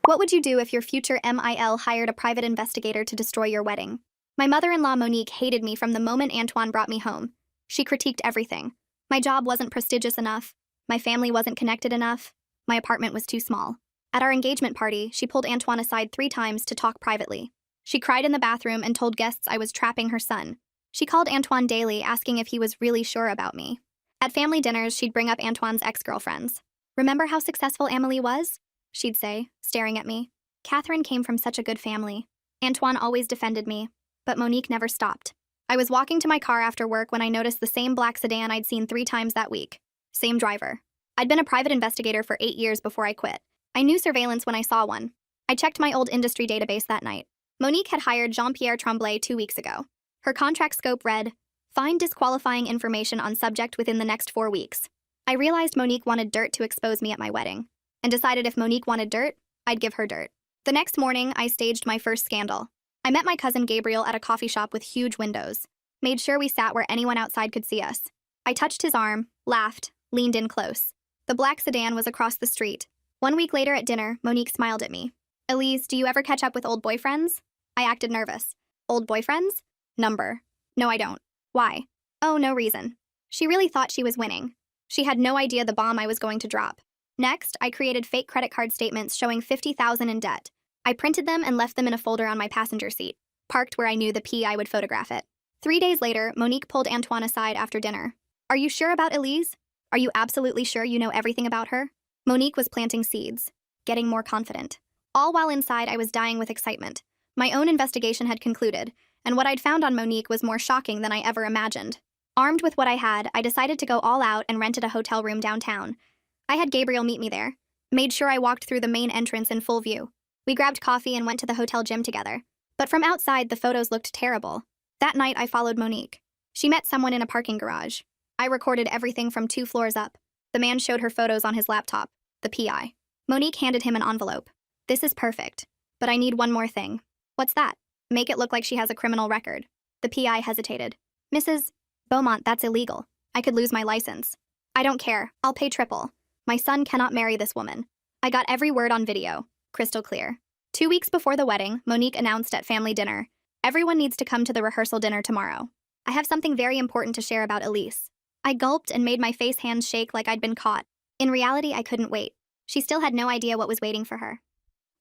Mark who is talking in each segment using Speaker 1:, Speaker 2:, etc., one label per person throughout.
Speaker 1: What would you do if your future MIL hired a private investigator to destroy your wedding? My mother-in-law Monique hated me from the moment Antoine brought me home. She critiqued everything. My job wasn't prestigious enough. My family wasn't connected enough. My apartment was too small. At our engagement party, she pulled Antoine aside 3 times to talk privately. She cried in the bathroom and told guests I was trapping her son. She called Antoine daily, asking if he was really sure about me. At family dinners, she'd bring up Antoine's ex-girlfriends. "Remember how successful Amelie was?" she'd say, staring at me. "Catherine came from such a good family." Antoine always defended me, but Monique never stopped. I was walking to my car after work when I noticed the same black sedan I'd seen 3 times that week. Same driver. I'd been a private investigator for 8 years before I quit. I knew surveillance when I saw one. I checked my old industry database that night. Monique had hired Jean-Pierre Tremblay 2 weeks ago. Her contract scope read, "Find disqualifying information on subject within the next 4 weeks." I realized Monique wanted dirt to expose me at my wedding, and decided if Monique wanted dirt, I'd give her dirt. The next morning, I staged my first scandal. I met my cousin Gabriel at a coffee shop with huge windows. Made sure we sat where anyone outside could see us. I touched his arm, laughed, leaned in close. The black sedan was across the street. 1 week later at dinner, Monique smiled at me. "Elise, do you ever catch up with old boyfriends?" I acted nervous. "Old boyfriends? Number. No, I don't." "Why?" "Oh, no reason." She really thought she was winning. She had no idea the bomb I was going to drop. Next, I created fake credit card statements showing $50,000 in debt. I printed them and left them in a folder on my passenger seat, parked where I knew the PI would photograph it. 3 days later, Monique pulled Antoine aside after dinner. "Are you sure about Elise? Are you absolutely sure you know everything about her?" Monique was planting seeds, getting more confident. All while inside, I was dying with excitement. My own investigation had concluded, and what I'd found on Monique was more shocking than I ever imagined. Armed with what I had, I decided to go all out and rented a hotel room downtown. I had Gabriel meet me there, made sure I walked through the main entrance in full view. We grabbed coffee and went to the hotel gym together. But from outside, the photos looked terrible. That night, I followed Monique. She met someone in a parking garage. I recorded everything from 2 floors up. The man showed her photos on his laptop, the PI. Monique handed him an envelope. "This is perfect, but I need one more thing." "What's that?" "Make it look like she has a criminal record." The PI hesitated. "Mrs. Beaumont, that's illegal. I could lose my license." "I don't care. I'll pay triple. My son cannot marry this woman." I got every word on video, crystal clear. 2 weeks before the wedding, Monique announced at family dinner, "Everyone needs to come to the rehearsal dinner tomorrow. I have something very important to share about Elise." I gulped and made my face hands shake like I'd been caught. In reality, I couldn't wait. She still had no idea what was waiting for her.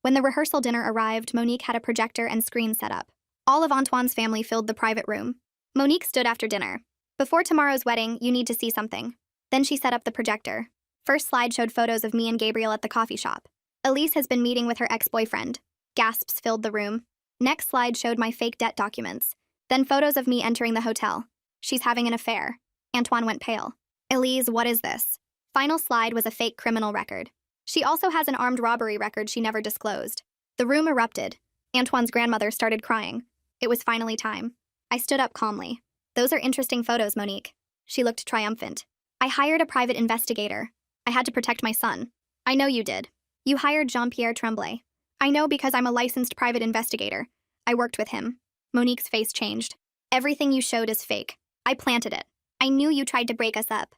Speaker 1: When the rehearsal dinner arrived, Monique had a projector and screen set up. All of Antoine's family filled the private room. Monique stood after dinner. "Before tomorrow's wedding, you need to see something." Then she set up the projector. First slide showed photos of me and Gabriel at the coffee shop. "Elise has been meeting with her ex-boyfriend." Gasps filled the room. Next slide showed my fake debt documents. Then photos of me entering the hotel. "She's having an affair." Antoine went pale. "Elise, what is this?" Final slide was a fake criminal record. "She also has an armed robbery record she never disclosed." The room erupted. Antoine's grandmother started crying. It was finally time. I stood up calmly. "Those are interesting photos, Monique." She looked triumphant. "I hired a private investigator. I had to protect my son." "I know you did. You hired Jean-Pierre Tremblay." "I know because I'm a licensed private investigator. I worked with him." Monique's face changed. "Everything you showed is fake. I planted it. I knew you tried to break us up."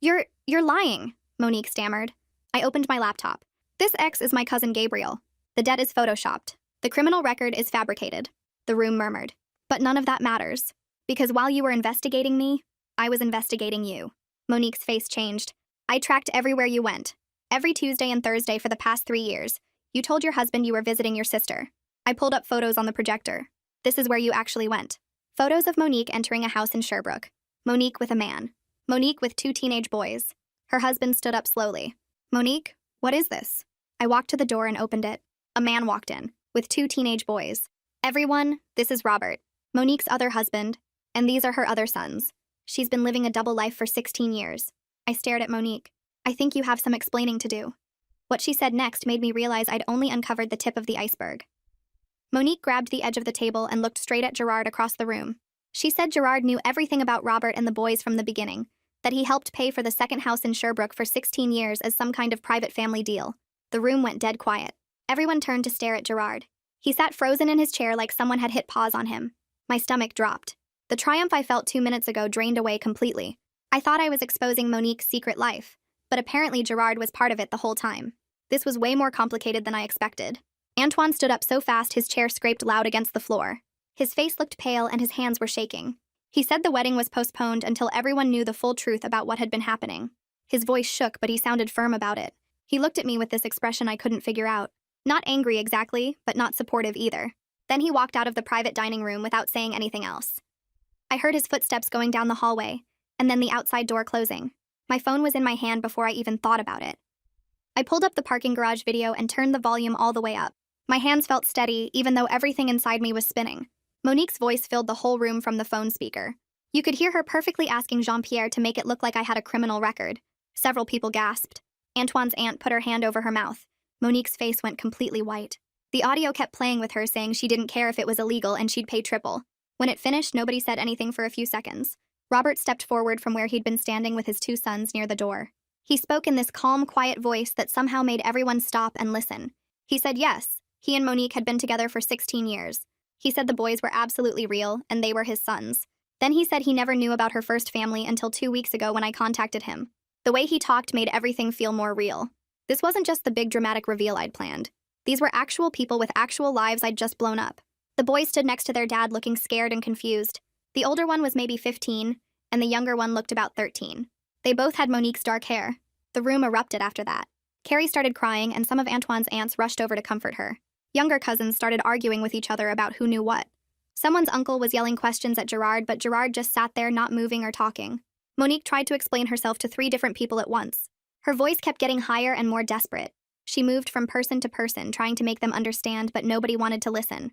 Speaker 1: You're lying," Monique stammered. I opened my laptop. "This ex is my cousin Gabriel. The debt is photoshopped. The criminal record is fabricated." The room murmured. "But none of that matters. Because while you were investigating me, I was investigating you." Monique's face changed. "I tracked everywhere you went. Every Tuesday and Thursday for the past 3 years. You told your husband you were visiting your sister." I pulled up photos on the projector. "This is where you actually went." Photos of Monique entering a house in Sherbrooke. Monique with a man. Monique with 2 teenage boys. Her husband stood up slowly. "Monique, what is this?" I walked to the door and opened it. A man walked in, with 2 teenage boys. "Everyone, this is Robert, Monique's other husband, and these are her other sons. She's been living a double life for 16 years. I stared at Monique. "I think you have some explaining to do." What she said next made me realize I'd only uncovered the tip of the iceberg. Monique grabbed the edge of the table and looked straight at Gerard across the room. She said Gerard knew everything about Robert and the boys from the beginning, that he helped pay for the second house in Sherbrooke for 16 years as some kind of private family deal. The room went dead quiet. Everyone turned to stare at Gerard. He sat frozen in his chair like someone had hit pause on him. My stomach dropped. The triumph I felt 2 minutes ago drained away completely. I thought I was exposing Monique's secret life, but apparently Gerard was part of it the whole time. This was way more complicated than I expected. Antoine stood up so fast his chair scraped loud against the floor. His face looked pale and his hands were shaking. He said the wedding was postponed until everyone knew the full truth about what had been happening. His voice shook, but he sounded firm about it. He looked at me with this expression I couldn't figure out. Not angry exactly, but not supportive either. Then he walked out of the private dining room without saying anything else. I heard his footsteps going down the hallway, and then the outside door closing. My phone was in my hand before I even thought about it. I pulled up the parking garage video and turned the volume all the way up. My hands felt steady, even though everything inside me was spinning. Monique's voice filled the whole room from the phone speaker. You could hear her perfectly asking Jean-Pierre to make it look like I had a criminal record. Several people gasped. Antoine's aunt put her hand over her mouth. Monique's face went completely white. The audio kept playing with her saying she didn't care if it was illegal and she'd pay triple. When it finished, nobody said anything for a few seconds. Robert stepped forward from where he'd been standing with his two sons near the door. He spoke in this calm, quiet voice that somehow made everyone stop and listen. He said yes, he and Monique had been together for 16 years. He said the boys were absolutely real and they were his sons. Then he said he never knew about her first family until 2 weeks ago when I contacted him. The way he talked made everything feel more real. This wasn't just the big dramatic reveal I'd planned. These were actual people with actual lives I'd just blown up. The boys stood next to their dad looking scared and confused. The older one was maybe 15, and the younger one looked about 13. They both had Monique's dark hair. The room erupted after that. Carrie started crying, and some of Antoine's aunts rushed over to comfort her. Younger cousins started arguing with each other about who knew what. Someone's uncle was yelling questions at Gerard, but Gerard just sat there not moving or talking. Monique tried to explain herself to 3 different people at once. Her voice kept getting higher and more desperate. She moved from person to person, trying to make them understand, but nobody wanted to listen.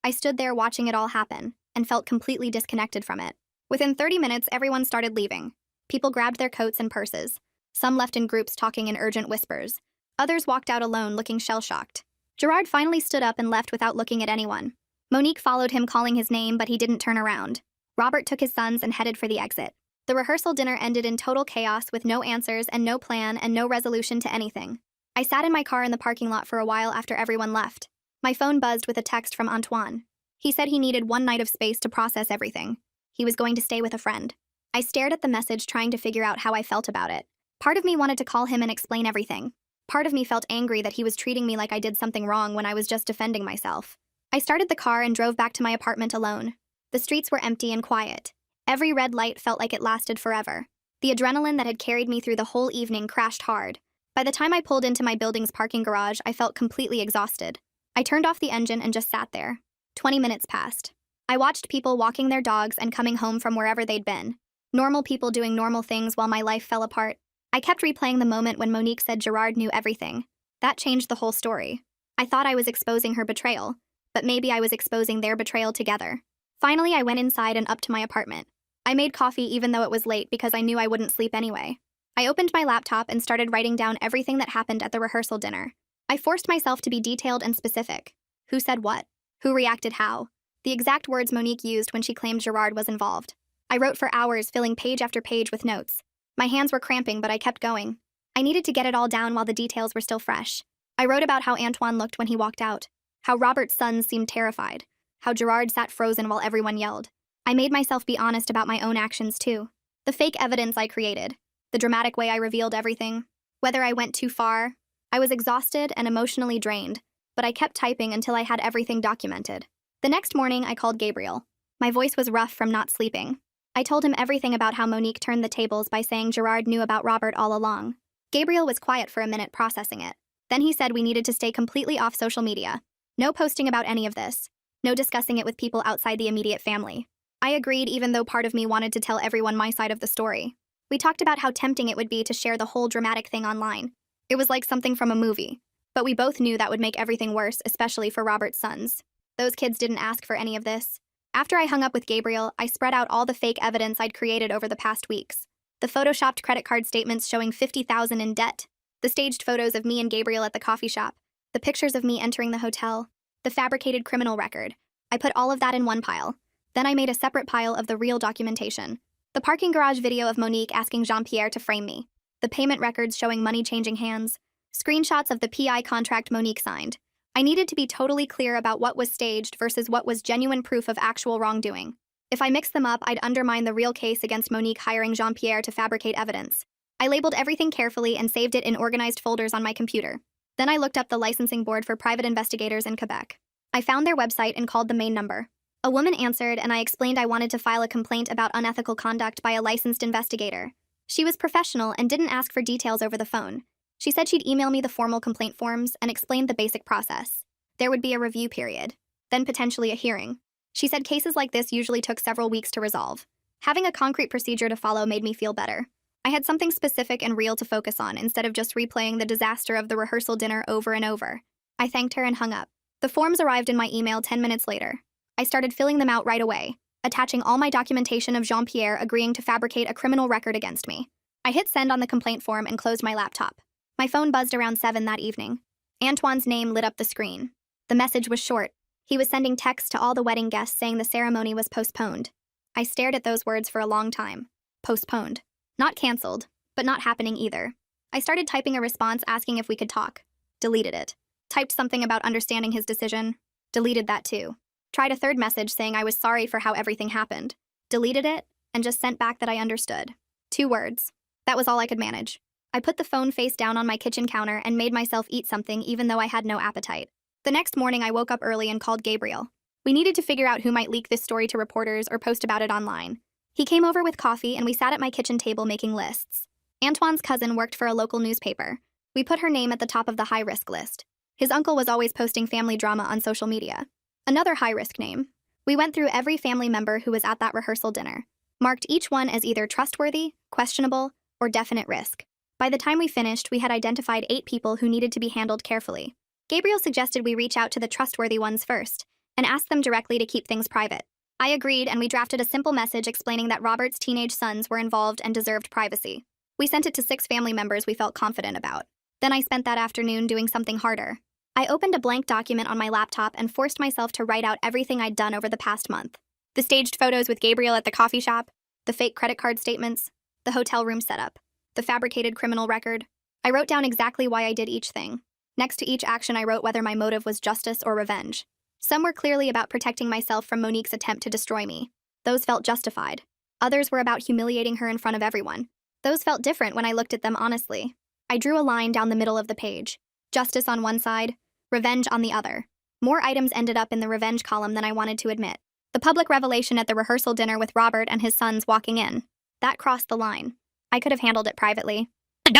Speaker 1: I stood there watching it all happen, and felt completely disconnected from it. Within 30 minutes, everyone started leaving. People grabbed their coats and purses. Some left in groups talking in urgent whispers. Others walked out alone looking shell-shocked. Gerard finally stood up and left without looking at anyone. Monique followed him calling his name, but he didn't turn around. Robert took his sons and headed for the exit. The rehearsal dinner ended in total chaos with no answers and no plan and no resolution to anything. I sat in my car in the parking lot for a while after everyone left. My phone buzzed with a text from Antoine. He said he needed 1 night of space to process everything. He was going to stay with a friend. I stared at the message trying to figure out how I felt about it. Part of me wanted to call him and explain everything. Part of me felt angry that he was treating me like I did something wrong when I was just defending myself. I started the car and drove back to my apartment alone. The streets were empty and quiet. Every red light felt like it lasted forever. The adrenaline that had carried me through the whole evening crashed hard. By the time I pulled into my building's parking garage, I felt completely exhausted. I turned off the engine and just sat there. 20 minutes passed. I watched people walking their dogs and coming home from wherever they'd been. Normal people doing normal things while my life fell apart. I kept replaying the moment when Monique said Gerard knew everything. That changed the whole story. I thought I was exposing her betrayal, but maybe I was exposing their betrayal together. Finally, I went inside and up to my apartment. I made coffee even though it was late because I knew I wouldn't sleep anyway. I opened my laptop and started writing down everything that happened at the rehearsal dinner. I forced myself to be detailed and specific. Who said what? Who reacted how? The exact words Monique used when she claimed Gerard was involved. I wrote for hours, filling page after page with notes. My hands were cramping, but I kept going. I needed to get it all down while the details were still fresh. I wrote about how Antoine looked when he walked out, how Robert's sons seemed terrified, how Gerard sat frozen while everyone yelled. I made myself be honest about my own actions too. The fake evidence I created, the dramatic way I revealed everything, whether I went too far. I was exhausted and emotionally drained, but I kept typing until I had everything documented. The next morning, I called Gabriel. My voice was rough from not sleeping. I told him everything about how Monique turned the tables by saying Gerard knew about Robert all along. Gabriel was quiet for a minute processing it. Then he said we needed to stay completely off social media. No posting about any of this. No discussing it with people outside the immediate family. I agreed even though part of me wanted to tell everyone my side of the story. We talked about how tempting it would be to share the whole dramatic thing online. It was like something from a movie. But we both knew that would make everything worse, especially for Robert's sons. Those kids didn't ask for any of this. After I hung up with Gabriel, I spread out all the fake evidence I'd created over the past weeks. The photoshopped credit card statements showing $50,000 in debt. The staged photos of me and Gabriel at the coffee shop. The pictures of me entering the hotel. The fabricated criminal record. I put all of that in one pile. Then I made a separate pile of the real documentation. The parking garage video of Monique asking Jean-Pierre to frame me. The payment records showing money changing hands. Screenshots of the PI contract Monique signed. I needed to be totally clear about what was staged versus what was genuine proof of actual wrongdoing. If I mixed them up, I'd undermine the real case against Monique hiring Jean-Pierre to fabricate evidence. I labeled everything carefully and saved it in organized folders on my computer. Then I looked up the licensing board for private investigators in Quebec. I found their website and called the main number. A woman answered, and I explained I wanted to file a complaint about unethical conduct by a licensed investigator. She was professional and didn't ask for details over the phone. She said she'd email me the formal complaint forms and explained the basic process. There would be a review period, then potentially a hearing. She said cases like this usually took several weeks to resolve. Having a concrete procedure to follow made me feel better. I had something specific and real to focus on instead of just replaying the disaster of the rehearsal dinner over and over. I thanked her and hung up. The forms arrived in my email 10 minutes later. I started filling them out right away, attaching all my documentation of Jean-Pierre agreeing to fabricate a criminal record against me. I hit send on the complaint form and closed my laptop. My phone buzzed around 7 that evening. Antoine's name lit up the screen. The message was short. He was sending texts to all the wedding guests saying the ceremony was postponed. I stared at those words for a long time. Postponed. Not canceled, but not happening either. I started typing a response asking if we could talk. Deleted it. Typed something about understanding his decision. Deleted that too. Tried a third message saying I was sorry for how everything happened. Deleted it, and just sent back that I understood. 2 words. That was all I could manage. I put the phone face down on my kitchen counter and made myself eat something even though I had no appetite. The next morning I woke up early and called Gabriel. We needed to figure out who might leak this story to reporters or post about it online. He came over with coffee and we sat at my kitchen table making lists. Antoine's cousin worked for a local newspaper. We put her name at the top of the high-risk list. His uncle was always posting family drama on social media. Another high-risk name. We went through every family member who was at that rehearsal dinner, marked each one as either trustworthy, questionable, or definite risk. By the time we finished, we had identified 8 people who needed to be handled carefully. Gabriel suggested we reach out to the trustworthy ones first and ask them directly to keep things private. I agreed, and we drafted a simple message explaining that Robert's teenage sons were involved and deserved privacy. We sent it to 6 family members we felt confident about. Then I spent that afternoon doing something harder. I opened a blank document on my laptop and forced myself to write out everything I'd done over the past month. The staged photos with Gabriel at the coffee shop, the fake credit card statements, the hotel room setup, the fabricated criminal record. I wrote down exactly why I did each thing. Next to each action, I wrote whether my motive was justice or revenge. Some were clearly about protecting myself from Monique's attempt to destroy me. Those felt justified. Others were about humiliating her in front of everyone. Those felt different when I looked at them honestly. I drew a line down the middle of the page. Justice on one side, revenge on the other. More items ended up in the revenge column than I wanted to admit. The public revelation at the rehearsal dinner with Robert and his sons walking in. That crossed the line. I could have handled it privately.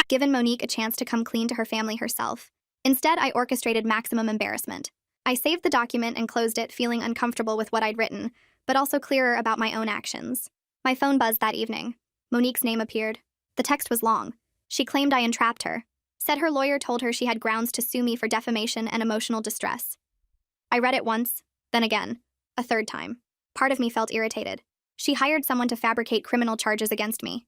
Speaker 1: Given Monique a chance to come clean to her family herself. Instead, I orchestrated maximum embarrassment. I saved the document and closed it, feeling uncomfortable with what I'd written, but also clearer about my own actions. My phone buzzed that evening. Monique's name appeared. The text was long. She claimed I entrapped her. Said her lawyer told her she had grounds to sue me for defamation and emotional distress. I read it once, then again, a third time. Part of me felt irritated. She hired someone to fabricate criminal charges against me.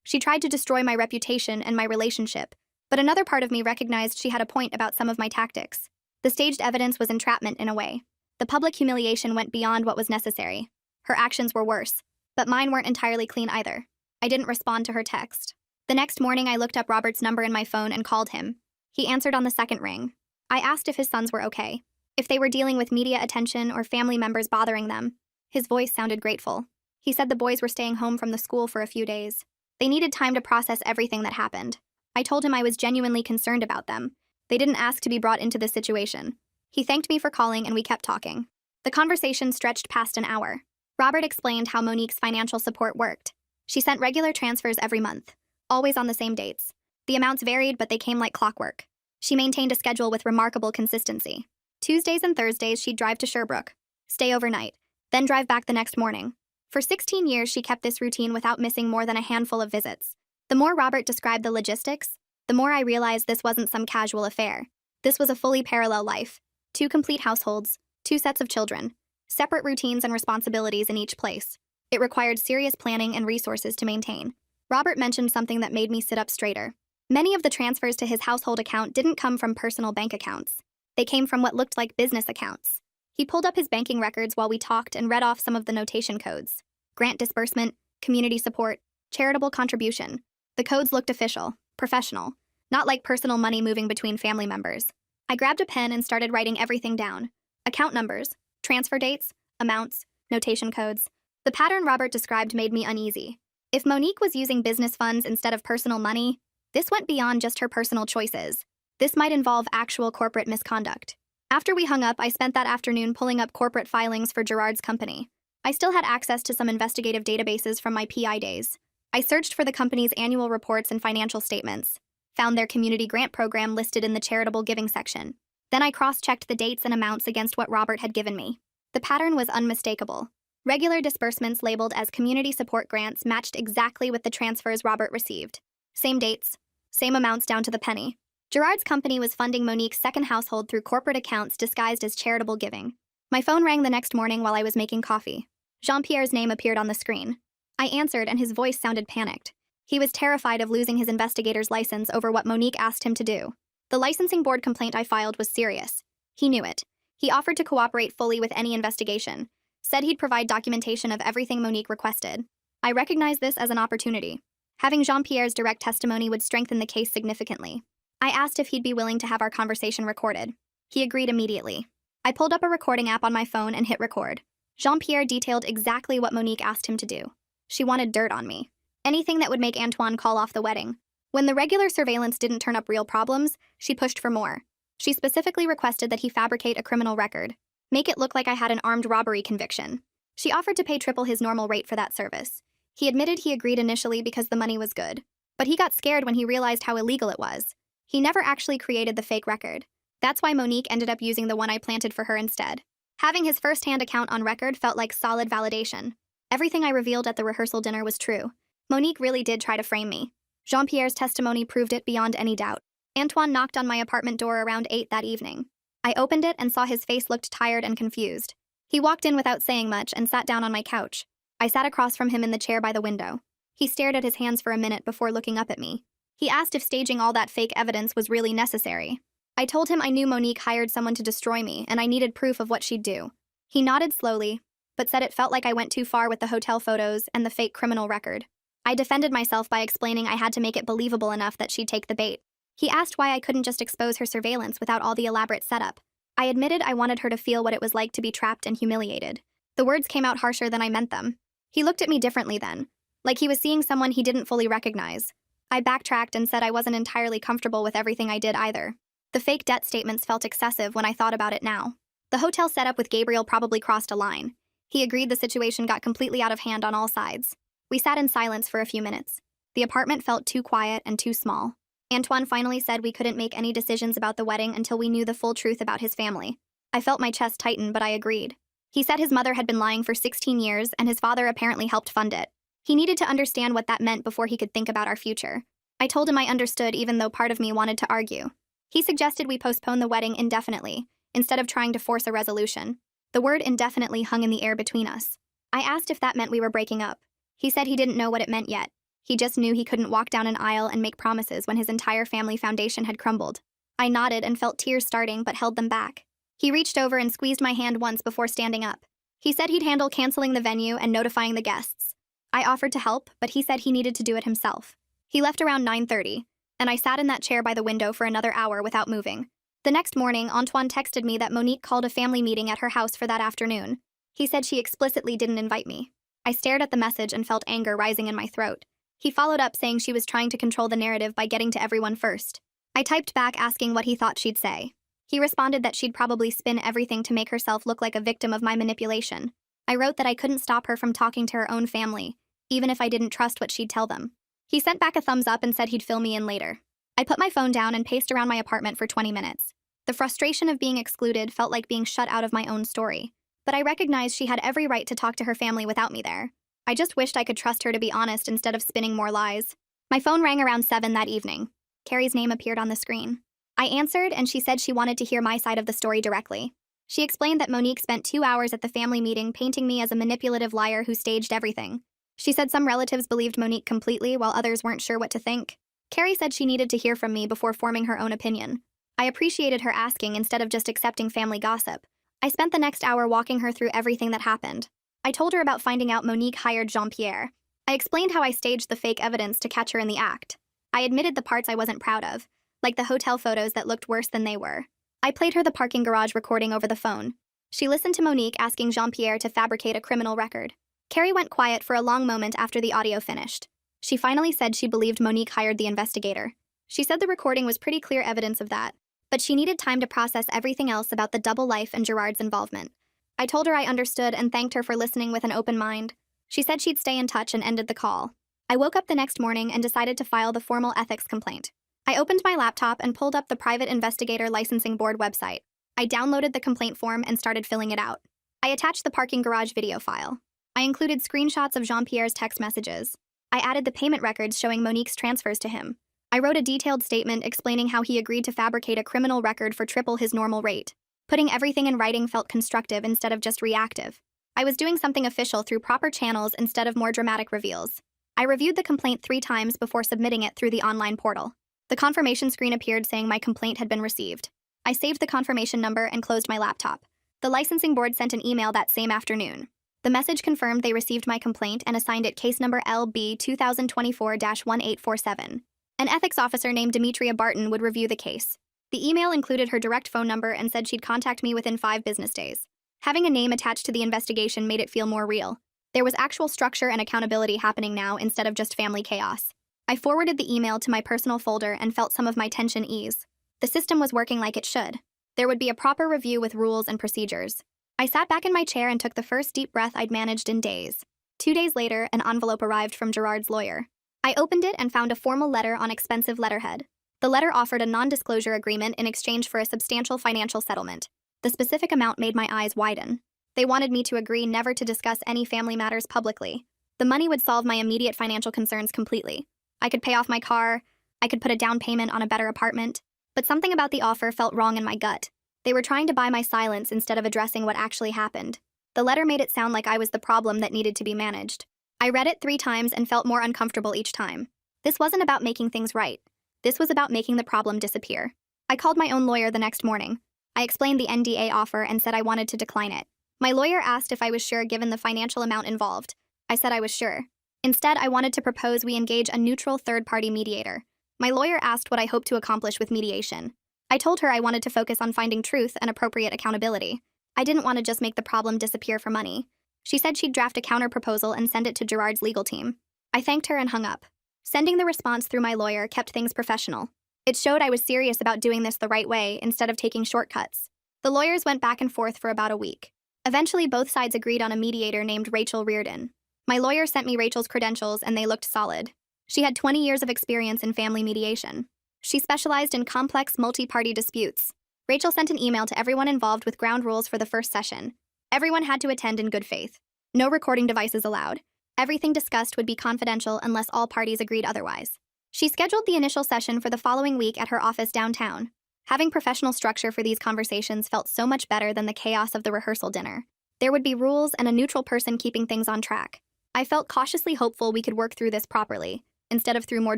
Speaker 1: She tried to destroy my reputation and my relationship, but another part of me recognized she had a point about some of my tactics. The staged evidence was entrapment in a way. The public humiliation went beyond what was necessary. Her actions were worse, but mine weren't entirely clean either. I didn't respond to her text. The next morning, I looked up Robert's number in my phone and called him. He answered on the second ring. I asked if his sons were okay, if they were dealing with media attention or family members bothering them. His voice sounded grateful. He said the boys were staying home from the school for a few days. They needed time to process everything that happened. I told him I was genuinely concerned about them. They didn't ask to be brought into this situation. He thanked me for calling and we kept talking. The conversation stretched past an hour. Robert explained how Monique's financial support worked. She sent regular transfers every month, always on the same dates. The amounts varied, but they came like clockwork. She maintained a schedule with remarkable consistency. Tuesdays and Thursdays, she'd drive to Sherbrooke, stay overnight, then drive back the next morning. For 16 years, she kept this routine without missing more than a handful of visits. The more Robert described the logistics, the more I realized this wasn't some casual affair. This was a fully parallel life. 2 complete households, 2 sets of children, separate routines and responsibilities in each place. It required serious planning and resources to maintain. Robert mentioned something that made me sit up straighter. Many of the transfers to his household account didn't come from personal bank accounts. They came from what looked like business accounts. He pulled up his banking records while we talked and read off some of the notation codes. Grant disbursement, community support, charitable contribution. The codes looked official, professional, not like personal money moving between family members. I grabbed a pen and started writing everything down. Account numbers, transfer dates, amounts, notation codes. The pattern Robert described made me uneasy. If Monique was using business funds instead of personal money, this went beyond just her personal choices. This might involve actual corporate misconduct. After we hung up, I spent that afternoon pulling up corporate filings for Gerard's company. I still had access to some investigative databases from my PI days. I searched for the company's annual reports and financial statements, found their community grant program listed in the charitable giving section. Then I cross-checked the dates and amounts against what Robert had given me. The pattern was unmistakable. Regular disbursements labeled as community support grants matched exactly with the transfers Robert received. Same dates, same amounts down to the penny. Gerard's company was funding Monique's second household through corporate accounts disguised as charitable giving. My phone rang the next morning while I was making coffee. Jean-Pierre's name appeared on the screen. I answered, and his voice sounded panicked. He was terrified of losing his investigator's license over what Monique asked him to do. The licensing board complaint I filed was serious. He knew it. He offered to cooperate fully with any investigation, said he'd provide documentation of everything Monique requested. I recognized this as an opportunity. Having Jean-Pierre's direct testimony would strengthen the case significantly. I asked if he'd be willing to have our conversation recorded. He agreed immediately. I pulled up a recording app on my phone and hit record. Jean-Pierre detailed exactly what Monique asked him to do. She wanted dirt on me. Anything that would make Antoine call off the wedding. When the regular surveillance didn't turn up real problems, she pushed for more. She specifically requested that he fabricate a criminal record, make it look like I had an armed robbery conviction. She offered to pay triple his normal rate for that service. He admitted he agreed initially because the money was good, but he got scared when he realized how illegal it was. He never actually created the fake record. That's why Monique ended up using the one I planted for her instead. Having his first-hand account on record felt like solid validation. Everything I revealed at the rehearsal dinner was true. Monique really did try to frame me. Jean-Pierre's testimony proved it beyond any doubt. Antoine knocked on my apartment door around 8 that evening. I opened it and saw his face looked tired and confused. He walked in without saying much and sat down on my couch. I sat across from him in the chair by the window. He stared at his hands for a minute before looking up at me. He asked if staging all that fake evidence was really necessary. I told him I knew Monique hired someone to destroy me and I needed proof of what she'd do. He nodded slowly, but said it felt like I went too far with the hotel photos and the fake criminal record. I defended myself by explaining I had to make it believable enough that she'd take the bait. He asked why I couldn't just expose her surveillance without all the elaborate setup. I admitted I wanted her to feel what it was like to be trapped and humiliated. The words came out harsher than I meant them. He looked at me differently then, like he was seeing someone he didn't fully recognize. I backtracked and said I wasn't entirely comfortable with everything I did either. The fake debt statements felt excessive when I thought about it now. The hotel setup with Gabriel probably crossed a line. He agreed the situation got completely out of hand on all sides. We sat in silence for a few minutes. The apartment felt too quiet and too small. Antoine finally said we couldn't make any decisions about the wedding until we knew the full truth about his family. I felt my chest tighten, but I agreed. He said his mother had been lying for 16 years and his father apparently helped fund it. He needed to understand what that meant before he could think about our future. I told him I understood even though part of me wanted to argue. He suggested we postpone the wedding indefinitely, instead of trying to force a resolution. The word indefinitely hung in the air between us. I asked if that meant we were breaking up. He said he didn't know what it meant yet. He just knew he couldn't walk down an aisle and make promises when his entire family foundation had crumbled. I nodded and felt tears starting but held them back. He reached over and squeezed my hand once before standing up. He said he'd handle canceling the venue and notifying the guests. I offered to help, but he said he needed to do it himself. He left around 9:30, and I sat in that chair by the window for another hour without moving. The next morning, Antoine texted me that Monique called a family meeting at her house for that afternoon. He said she explicitly didn't invite me. I stared at the message and felt anger rising in my throat. He followed up saying she was trying to control the narrative by getting to everyone first. I typed back asking what he thought she'd say. He responded that she'd probably spin everything to make herself look like a victim of my manipulation. I wrote that I couldn't stop her from talking to her own family, even if I didn't trust what she'd tell them. He sent back a thumbs up and said he'd fill me in later. I put my phone down and paced around my apartment for 20 minutes. The frustration of being excluded felt like being shut out of my own story. But I recognized she had every right to talk to her family without me there. I just wished I could trust her to be honest instead of spinning more lies. My phone rang around 7 that evening. Carrie's name appeared on the screen. I answered, and she said she wanted to hear my side of the story directly. She explained that Monique spent 2 hours at the family meeting painting me as a manipulative liar who staged everything. She said some relatives believed Monique completely while others weren't sure what to think. Carrie said she needed to hear from me before forming her own opinion. I appreciated her asking instead of just accepting family gossip. I spent the next hour walking her through everything that happened. I told her about finding out Monique hired Jean-Pierre. I explained how I staged the fake evidence to catch her in the act. I admitted the parts I wasn't proud of, like the hotel photos that looked worse than they were. I played her the parking garage recording over the phone. She listened to Monique asking Jean-Pierre to fabricate a criminal record. Carrie went quiet for a long moment after the audio finished. She finally said she believed Monique hired the investigator. She said the recording was pretty clear evidence of that, but she needed time to process everything else about the double life and Gerard's involvement. I told her I understood and thanked her for listening with an open mind. She said she'd stay in touch and ended the call. I woke up the next morning and decided to file the formal ethics complaint. I opened my laptop and pulled up the private investigator licensing board website. I downloaded the complaint form and started filling it out. I attached the parking garage video file. I included screenshots of Jean-Pierre's text messages. I added the payment records showing Monique's transfers to him. I wrote a detailed statement explaining how he agreed to fabricate a criminal record for triple his normal rate. Putting everything in writing felt constructive instead of just reactive. I was doing something official through proper channels instead of more dramatic reveals. I reviewed the complaint 3 times before submitting it through the online portal. The confirmation screen appeared saying my complaint had been received. I saved the confirmation number and closed my laptop. The licensing board sent an email that same afternoon. The message confirmed they received my complaint and assigned it case number LB 2024-1847. An ethics officer named Demetria Barton would review the case. The email included her direct phone number and said she'd contact me within 5 business days. Having a name attached to the investigation made it feel more real. There was actual structure and accountability happening now instead of just family chaos. I forwarded the email to my personal folder and felt some of my tension ease. The system was working like it should. There would be a proper review with rules and procedures. I sat back in my chair and took the first deep breath I'd managed in days. 2 days later, an envelope arrived from Gerard's lawyer. I opened it and found a formal letter on expensive letterhead. The letter offered a non-disclosure agreement in exchange for a substantial financial settlement. The specific amount made my eyes widen. They wanted me to agree never to discuss any family matters publicly. The money would solve my immediate financial concerns completely. I could pay off my car, I could put a down payment on a better apartment, but something about the offer felt wrong in my gut. They were trying to buy my silence instead of addressing what actually happened. The letter made it sound like I was the problem that needed to be managed. I read it 3 times and felt more uncomfortable each time. This wasn't about making things right. This was about making the problem disappear. I called my own lawyer the next morning. I explained the NDA offer and said I wanted to decline it. My lawyer asked if I was sure given the financial amount involved. I said I was sure. Instead, I wanted to propose we engage a neutral third-party mediator. My lawyer asked what I hoped to accomplish with mediation. I told her I wanted to focus on finding truth and appropriate accountability. I didn't want to just make the problem disappear for money. She said she'd draft a counter-proposal and send it to Gerard's legal team. I thanked her and hung up. Sending the response through my lawyer kept things professional. It showed I was serious about doing this the right way instead of taking shortcuts. The lawyers went back and forth for about a week. Eventually, both sides agreed on a mediator named Rachel Reardon. My lawyer sent me Rachel's credentials and they looked solid. She had 20 years of experience in family mediation. She specialized in complex multi-party disputes. Rachel sent an email to everyone involved with ground rules for the first session. Everyone had to attend in good faith. No recording devices allowed. Everything discussed would be confidential unless all parties agreed otherwise. She scheduled the initial session for the following week at her office downtown. Having professional structure for these conversations felt so much better than the chaos of the rehearsal dinner. There would be rules and a neutral person keeping things on track. I felt cautiously hopeful we could work through this properly, instead of through more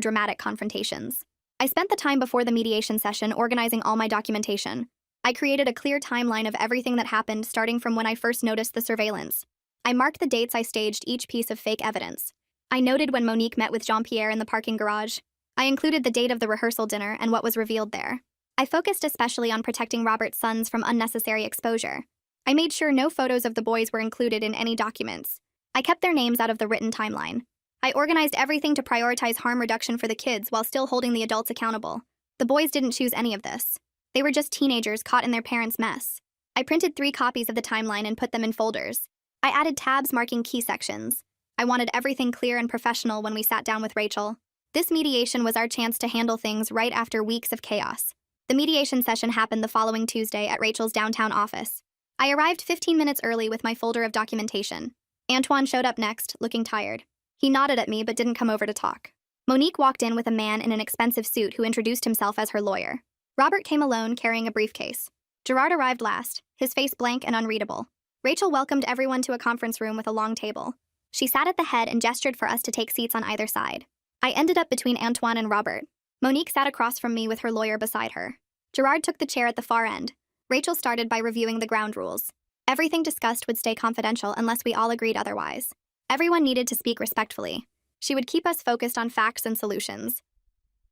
Speaker 1: dramatic confrontations. I spent the time before the mediation session organizing all my documentation. I created a clear timeline of everything that happened starting from when I first noticed the surveillance. I marked the dates I staged each piece of fake evidence. I noted when Monique met with Jean-Pierre in the parking garage. I included the date of the rehearsal dinner and what was revealed there. I focused especially on protecting Robert's sons from unnecessary exposure. I made sure no photos of the boys were included in any documents. I kept their names out of the written timeline. I organized everything to prioritize harm reduction for the kids while still holding the adults accountable. The boys didn't choose any of this. They were just teenagers caught in their parents' mess. I printed 3 copies of the timeline and put them in folders. I added tabs marking key sections. I wanted everything clear and professional when we sat down with Rachel. This mediation was our chance to handle things right after weeks of chaos. The mediation session happened the following Tuesday at Rachel's downtown office. I arrived 15 minutes early with my folder of documentation. Antoine showed up next, looking tired. He nodded at me but didn't come over to talk. Monique walked in with a man in an expensive suit who introduced himself as her lawyer. Robert came alone, carrying a briefcase. Gerard arrived last, his face blank and unreadable. Rachel welcomed everyone to a conference room with a long table. She sat at the head and gestured for us to take seats on either side. I ended up between Antoine and Robert. Monique sat across from me with her lawyer beside her. Gerard took the chair at the far end. Rachel started by reviewing the ground rules. Everything discussed would stay confidential unless we all agreed otherwise. Everyone needed to speak respectfully. She would keep us focused on facts and solutions.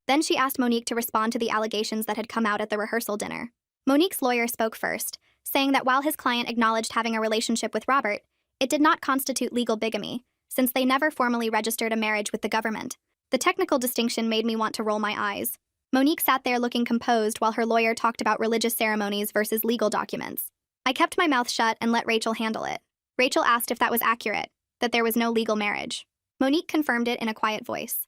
Speaker 1: Then she asked Monique to respond to the allegations that had come out at the rehearsal dinner. Monique's lawyer spoke first, saying that while his client acknowledged having a relationship with Robert, it did not constitute legal bigamy, since they never formally registered a marriage with the government. The technical distinction made me want to roll my eyes. Monique sat there looking composed while her lawyer talked about religious ceremonies versus legal documents. I kept my mouth shut and let Rachel handle it. Rachel asked if that was accurate, that there was no legal marriage. Monique confirmed it in a quiet voice.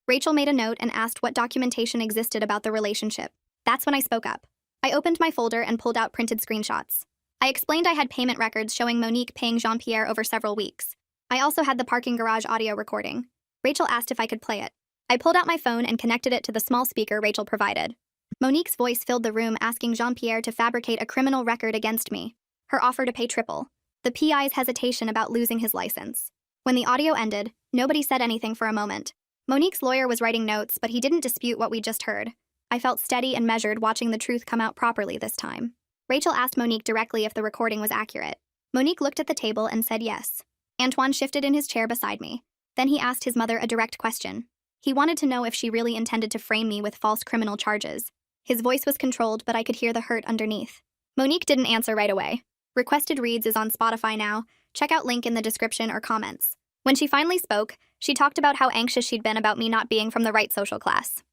Speaker 1: Rachel made a note and asked what documentation existed about the relationship. That's when I spoke up. I opened my folder and pulled out printed screenshots. I explained I had payment records showing Monique paying Jean-Pierre over several weeks. I also had the parking garage audio recording. Rachel asked if I could play it. I pulled out my phone and connected it to the small speaker Rachel provided. Monique's voice filled the room asking Jean-Pierre to fabricate a criminal record against me. Her offer to pay triple. The PI's hesitation about losing his license. When the audio ended, nobody said anything for a moment. Monique's lawyer was writing notes, but he didn't dispute what we just heard. I felt steady and measured watching the truth come out properly this time. Rachel asked Monique directly if the recording was accurate. Monique looked at the table and said yes. Antoine shifted in his chair beside me. Then he asked his mother a direct question. He wanted to know if she really intended to frame me with false criminal charges. His voice was controlled, but I could hear the hurt underneath. Monique didn't answer right away. Requested Reads is on Spotify now. Check out link in the description or comments. When she finally spoke, she talked about how anxious she'd been about me not being from the right social class.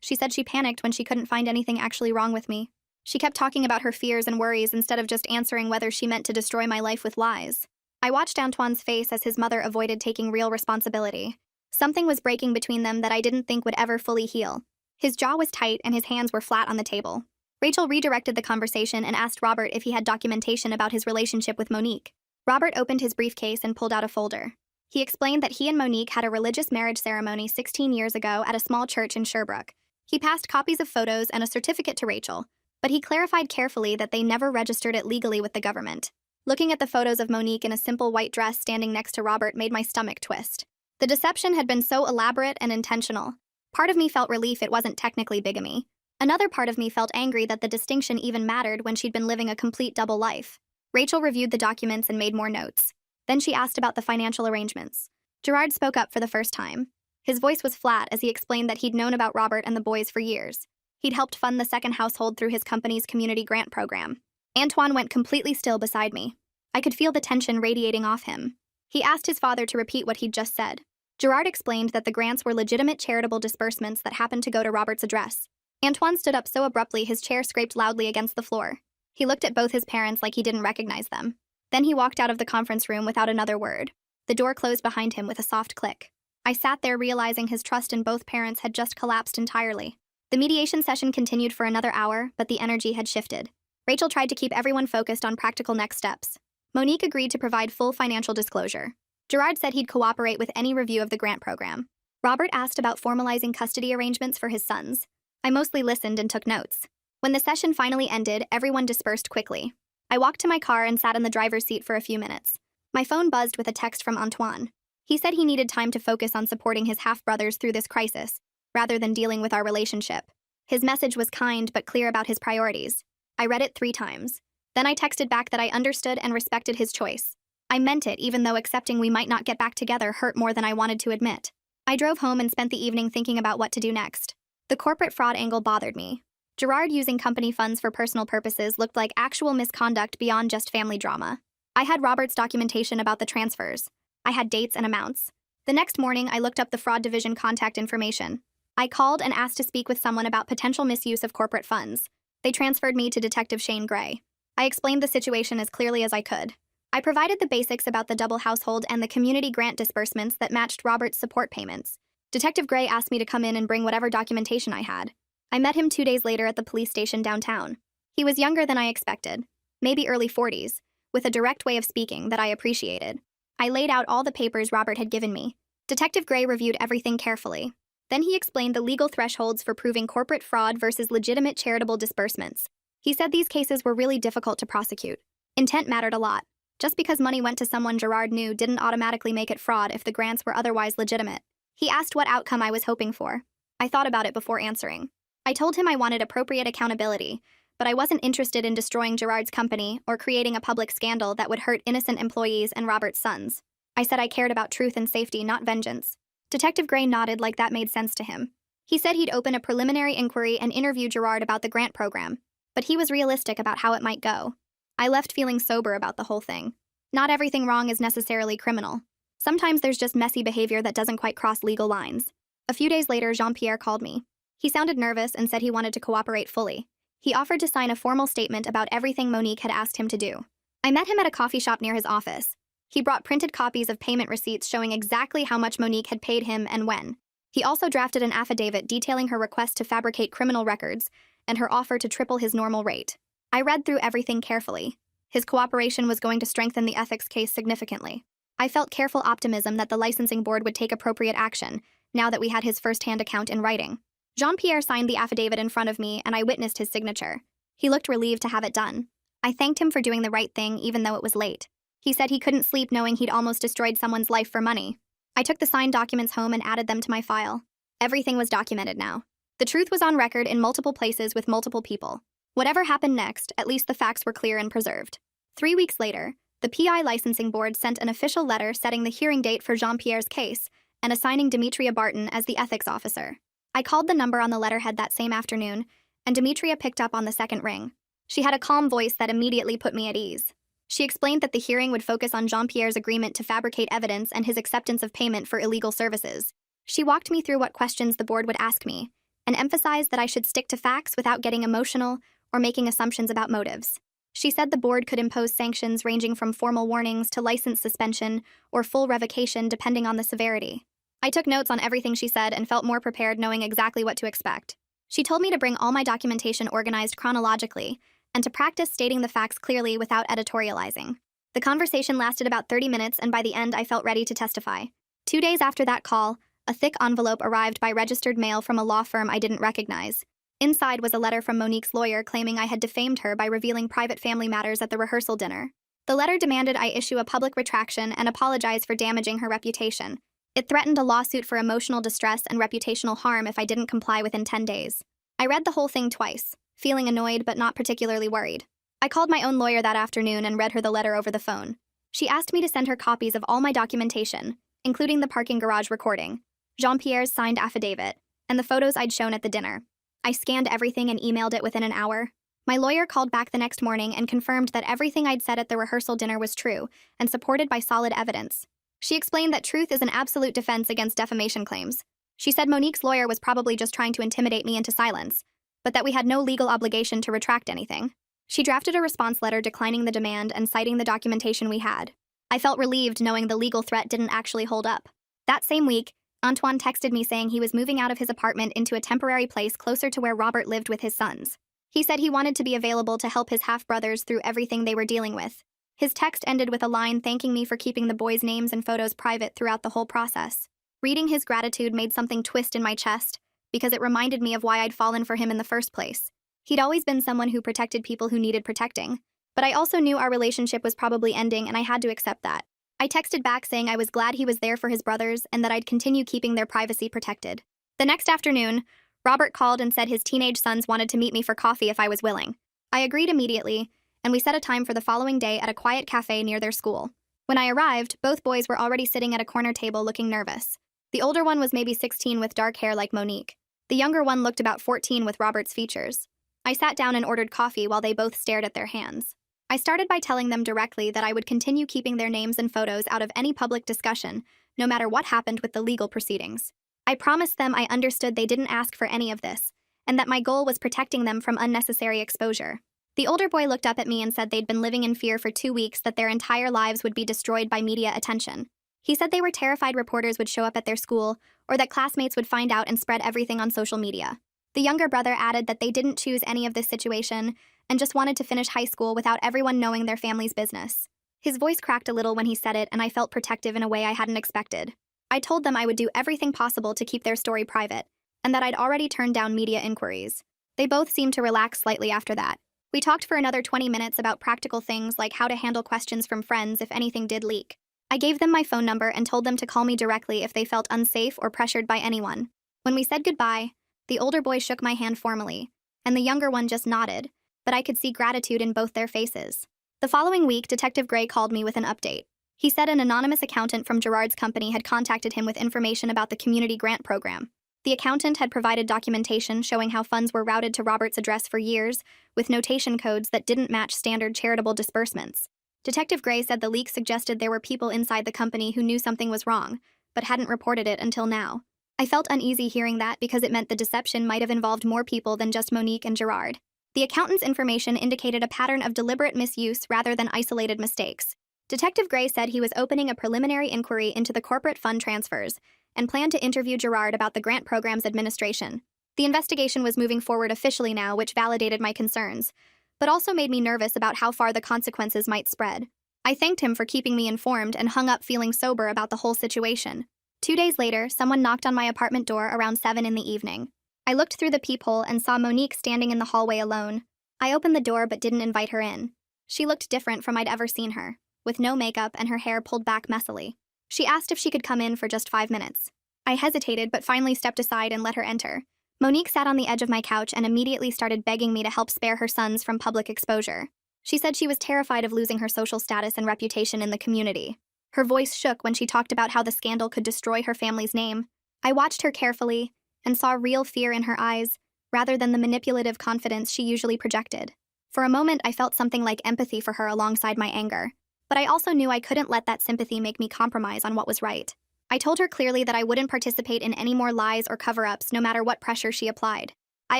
Speaker 1: She said she panicked when she couldn't find anything actually wrong with me. She kept talking about her fears and worries instead of just answering whether she meant to destroy my life with lies. I watched Antoine's face as his mother avoided taking real responsibility. Something was breaking between them that I didn't think would ever fully heal. His jaw was tight and his hands were flat on the table. Rachel redirected the conversation and asked Robert if he had documentation about his relationship with Monique. Robert opened his briefcase and pulled out a folder. He explained that he and Monique had a religious marriage ceremony 16 years ago at a small church in Sherbrooke. He passed copies of photos and a certificate to Rachel, but he clarified carefully that they never registered it legally with the government. Looking at the photos of Monique in a simple white dress standing next to Robert made my stomach twist. The deception had been so elaborate and intentional. Part of me felt relief it wasn't technically bigamy. Another part of me felt angry that the distinction even mattered when she'd been living a complete double life. Rachel reviewed the documents and made more notes. Then she asked about the financial arrangements. Gerard spoke up for the first time. His voice was flat as he explained that he'd known about Robert and the boys for years. He'd helped fund the second household through his company's community grant program. Antoine went completely still beside me. I could feel the tension radiating off him. He asked his father to repeat what he'd just said. Gerard explained that the grants were legitimate charitable disbursements that happened to go to Robert's address. Antoine stood up so abruptly his chair scraped loudly against the floor. He looked at both his parents like he didn't recognize them. Then he walked out of the conference room without another word. The door closed behind him with a soft click. I sat there realizing his trust in both parents had just collapsed entirely. The mediation session continued for another hour, but the energy had shifted. Rachel tried to keep everyone focused on practical next steps. Monique agreed to provide full financial disclosure. Gerard said he'd cooperate with any review of the grant program. Robert asked about formalizing custody arrangements for his sons. I mostly listened and took notes. When the session finally ended, everyone dispersed quickly. I walked to my car and sat in the driver's seat for a few minutes. My phone buzzed with a text from Antoine. He said he needed time to focus on supporting his half-brothers through this crisis, rather than dealing with our relationship. His message was kind but clear about his priorities. I read it 3 times. Then I texted back that I understood and respected his choice. I meant it, even though accepting we might not get back together hurt more than I wanted to admit. I drove home and spent the evening thinking about what to do next. The corporate fraud angle bothered me. Gerard using company funds for personal purposes looked like actual misconduct beyond just family drama. I had Robert's documentation about the transfers. I had dates and amounts. The next morning, I looked up the fraud division contact information. I called and asked to speak with someone about potential misuse of corporate funds. They transferred me to Detective Shane Gray. I explained the situation as clearly as I could. I provided the basics about the double household and the community grant disbursements that matched Robert's support payments. Detective Gray asked me to come in and bring whatever documentation I had. I met him 2 days later at the police station downtown. He was younger than I expected, maybe early 40s, with a direct way of speaking that I appreciated. I laid out all the papers Robert had given me. Detective Gray reviewed everything carefully. Then he explained the legal thresholds for proving corporate fraud versus legitimate charitable disbursements. He said these cases were really difficult to prosecute. Intent mattered a lot. Just because money went to someone Gerard knew didn't automatically make it fraud if the grants were otherwise legitimate. He asked what outcome I was hoping for. I thought about it before answering. I told him I wanted appropriate accountability, but I wasn't interested in destroying Gerard's company or creating a public scandal that would hurt innocent employees and Robert's sons. I said I cared about truth and safety, not vengeance. Detective Gray nodded like that made sense to him. He said he'd open a preliminary inquiry and interview Gerard about the grant program, but he was realistic about how it might go. I left feeling sober about the whole thing. Not everything wrong is necessarily criminal. Sometimes there's just messy behavior that doesn't quite cross legal lines. A few days later, Jean-Pierre called me. He sounded nervous and said he wanted to cooperate fully. He offered to sign a formal statement about everything Monique had asked him to do. I met him at a coffee shop near his office. He brought printed copies of payment receipts showing exactly how much Monique had paid him and when. He also drafted an affidavit detailing her request to fabricate criminal records and her offer to triple his normal rate. I read through everything carefully. His cooperation was going to strengthen the ethics case significantly. I felt careful optimism that the licensing board would take appropriate action, now that we had his first-hand account in writing. Jean-Pierre signed the affidavit in front of me, and I witnessed his signature. He looked relieved to have it done. I thanked him for doing the right thing, even though it was late. He said he couldn't sleep knowing he'd almost destroyed someone's life for money. I took the signed documents home and added them to my file. Everything was documented now. The truth was on record in multiple places with multiple people. Whatever happened next, at least the facts were clear and preserved. 3 weeks later, the PI licensing board sent an official letter setting the hearing date for Jean-Pierre's case and assigning Demetria Barton as the ethics officer. I called the number on the letterhead that same afternoon, and Demetria picked up on the second ring. She had a calm voice that immediately put me at ease. She explained that the hearing would focus on Jean-Pierre's agreement to fabricate evidence and his acceptance of payment for illegal services. She walked me through what questions the board would ask me, and emphasized that I should stick to facts without getting emotional or making assumptions about motives. She said the board could impose sanctions ranging from formal warnings to license suspension or full revocation depending on the severity. I took notes on everything she said and felt more prepared knowing exactly what to expect. She told me to bring all my documentation organized chronologically and to practice stating the facts clearly without editorializing. The conversation lasted about 30 minutes, and by the end I felt ready to testify. 2 days after that call, a thick envelope arrived by registered mail from a law firm I didn't recognize. Inside was a letter from Monique's lawyer claiming I had defamed her by revealing private family matters at the rehearsal dinner. The letter demanded I issue a public retraction and apologize for damaging her reputation. It threatened a lawsuit for emotional distress and reputational harm if I didn't comply within 10 days. I read the whole thing twice, feeling annoyed but not particularly worried. I called my own lawyer that afternoon and read her the letter over the phone. She asked me to send her copies of all my documentation, including the parking garage recording, Jean-Pierre's signed affidavit, and the photos I'd shown at the dinner. I scanned everything and emailed it within an hour. My lawyer called back the next morning and confirmed that everything I'd said at the rehearsal dinner was true and supported by solid evidence. She explained that truth is an absolute defense against defamation claims. She said Monique's lawyer was probably just trying to intimidate me into silence, but that we had no legal obligation to retract anything. She drafted a response letter declining the demand and citing the documentation we had. I felt relieved knowing the legal threat didn't actually hold up. That same week, Antoine texted me saying he was moving out of his apartment into a temporary place closer to where Robert lived with his sons. He said he wanted to be available to help his half-brothers through everything they were dealing with. His text ended with a line thanking me for keeping the boys' names and photos private throughout the whole process. Reading his gratitude made something twist in my chest, because it reminded me of why I'd fallen for him in the first place. He'd always been someone who protected people who needed protecting, but I also knew our relationship was probably ending and I had to accept that. I texted back saying I was glad he was there for his brothers and that I'd continue keeping their privacy protected. The next afternoon, Robert called and said his teenage sons wanted to meet me for coffee if I was willing. I agreed immediately, and we set a time for the following day at a quiet cafe near their school. When I arrived, both boys were already sitting at a corner table looking nervous. The older one was maybe 16 with dark hair like Monique. The younger one looked about 14 with Robert's features. I sat down and ordered coffee while they both stared at their hands. I started by telling them directly that I would continue keeping their names and photos out of any public discussion, no matter what happened with the legal proceedings. I promised them I understood they didn't ask for any of this, and that my goal was protecting them from unnecessary exposure. The older boy looked up at me and said they'd been living in fear for 2 weeks that their entire lives would be destroyed by media attention. He said they were terrified reporters would show up at their school, or that classmates would find out and spread everything on social media. The younger brother added that they didn't choose any of this situation and just wanted to finish high school without everyone knowing their family's business. His voice cracked a little when he said it, and I felt protective in a way I hadn't expected. I told them I would do everything possible to keep their story private, and that I'd already turned down media inquiries. They both seemed to relax slightly after that. We talked for another 20 minutes about practical things like how to handle questions from friends if anything did leak. I gave them my phone number and told them to call me directly if they felt unsafe or pressured by anyone. When we said goodbye, the older boy shook my hand formally, and the younger one just nodded, but I could see gratitude in both their faces. The following week, Detective Gray called me with an update. He said an anonymous accountant from Gerard's company had contacted him with information about the community grant program. The accountant had provided documentation showing how funds were routed to Robert's address for years, with notation codes that didn't match standard charitable disbursements. Detective Gray said the leak suggested there were people inside the company who knew something was wrong, but hadn't reported it until now. I felt uneasy hearing that because it meant the deception might have involved more people than just Monique and Gerard. The accountant's information indicated a pattern of deliberate misuse rather than isolated mistakes. Detective Gray said he was opening a preliminary inquiry into the corporate fund transfers and planned to interview Gerard about the grant program's administration. The investigation was moving forward officially now, which validated my concerns, but also made me nervous about how far the consequences might spread. I thanked him for keeping me informed and hung up feeling sober about the whole situation. 2 days later, someone knocked on my apartment door around 7 in the evening. I looked through the peephole and saw Monique standing in the hallway alone. I opened the door but didn't invite her in. She looked different from I'd ever seen her, with no makeup and her hair pulled back messily. She asked if she could come in for just 5 minutes. I hesitated but finally stepped aside and let her enter. Monique sat on the edge of my couch and immediately started begging me to help spare her sons from public exposure. She said she was terrified of losing her social status and reputation in the community. Her voice shook when she talked about how the scandal could destroy her family's name. I watched her carefully and saw real fear in her eyes, rather than the manipulative confidence she usually projected. For a moment, I felt something like empathy for her alongside my anger, but I also knew I couldn't let that sympathy make me compromise on what was right. I told her clearly that I wouldn't participate in any more lies or cover-ups no matter what pressure she applied. I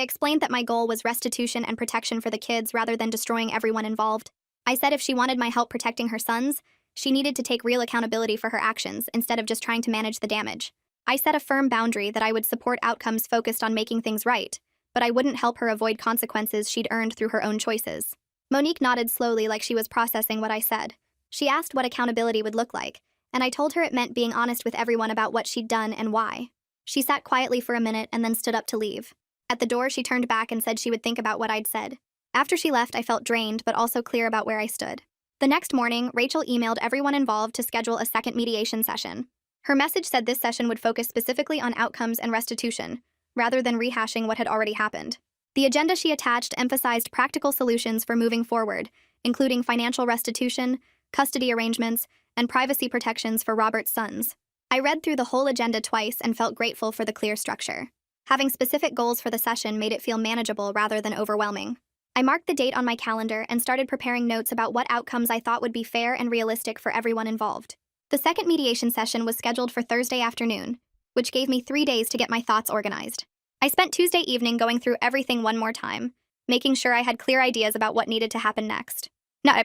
Speaker 1: explained that my goal was restitution and protection for the kids rather than destroying everyone involved. I said if she wanted my help protecting her sons, she needed to take real accountability for her actions instead of just trying to manage the damage. I set a firm boundary that I would support outcomes focused on making things right, but I wouldn't help her avoid consequences she'd earned through her own choices. Monique nodded slowly like she was processing what I said. She asked what accountability would look like, and I told her it meant being honest with everyone about what she'd done and why. She sat quietly for a minute and then stood up to leave. At the door, she turned back and said she would think about what I'd said. After she left, I felt drained but also clear about where I stood. The next morning, Rachel emailed everyone involved to schedule a second mediation session. Her message said this session would focus specifically on outcomes and restitution, rather than rehashing what had already happened. The agenda she attached emphasized practical solutions for moving forward, including financial restitution, custody arrangements, and privacy protections for Robert's sons. I read through the whole agenda twice and felt grateful for the clear structure. Having specific goals for the session made it feel manageable rather than overwhelming. I marked the date on my calendar and started preparing notes about what outcomes I thought would be fair and realistic for everyone involved. The second mediation session was scheduled for Thursday afternoon, which gave me 3 days to get my thoughts organized. I spent Tuesday evening going through everything one more time, making sure I had clear ideas about what needed to happen next.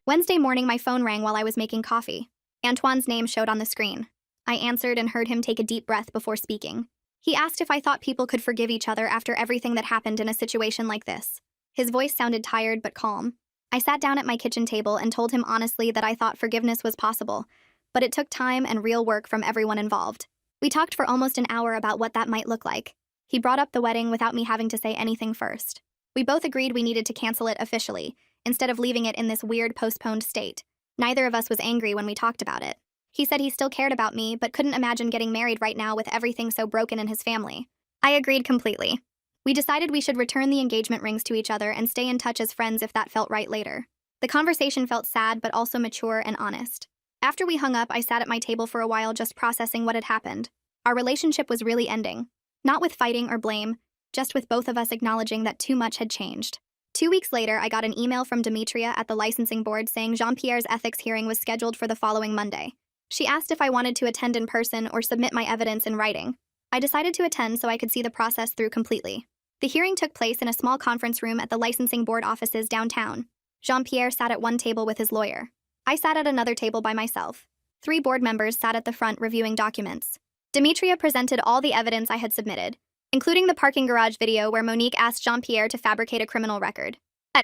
Speaker 1: Wednesday morning, my phone rang while I was making coffee. Antoine's name showed on the screen. I answered and heard him take a deep breath before speaking. He asked if I thought people could forgive each other after everything that happened in a situation like this. His voice sounded tired but calm. I sat down at my kitchen table and told him honestly that I thought forgiveness was possible, but it took time and real work from everyone involved. We talked for almost an hour about what that might look like. He brought up the wedding without me having to say anything first. We both agreed we needed to cancel it officially, instead of leaving it in this weird postponed state. Neither of us was angry when we talked about it. He said he still cared about me, but couldn't imagine getting married right now with everything so broken in his family. I agreed completely. We decided we should return the engagement rings to each other and stay in touch as friends if that felt right later. The conversation felt sad but also mature and honest. After we hung up, I sat at my table for a while just processing what had happened. Our relationship was really ending. Not with fighting or blame, just with both of us acknowledging that too much had changed. 2 weeks later, I got an email from Demetria at the licensing board saying Jean-Pierre's ethics hearing was scheduled for the following Monday. She asked if I wanted to attend in person or submit my evidence in writing. I decided to attend so I could see the process through completely. The hearing took place in a small conference room at the licensing board offices downtown. Jean-Pierre sat at one table with his lawyer. I sat at another table by myself. 3 board members sat at the front reviewing documents. Demetria presented all the evidence I had submitted, including the parking garage video where Monique asked Jean-Pierre to fabricate a criminal record.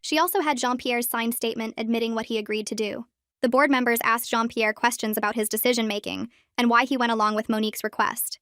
Speaker 1: She also had Jean-Pierre's signed statement admitting what he agreed to do. The board members asked Jean-Pierre questions about his decision-making and why he went along with Monique's request.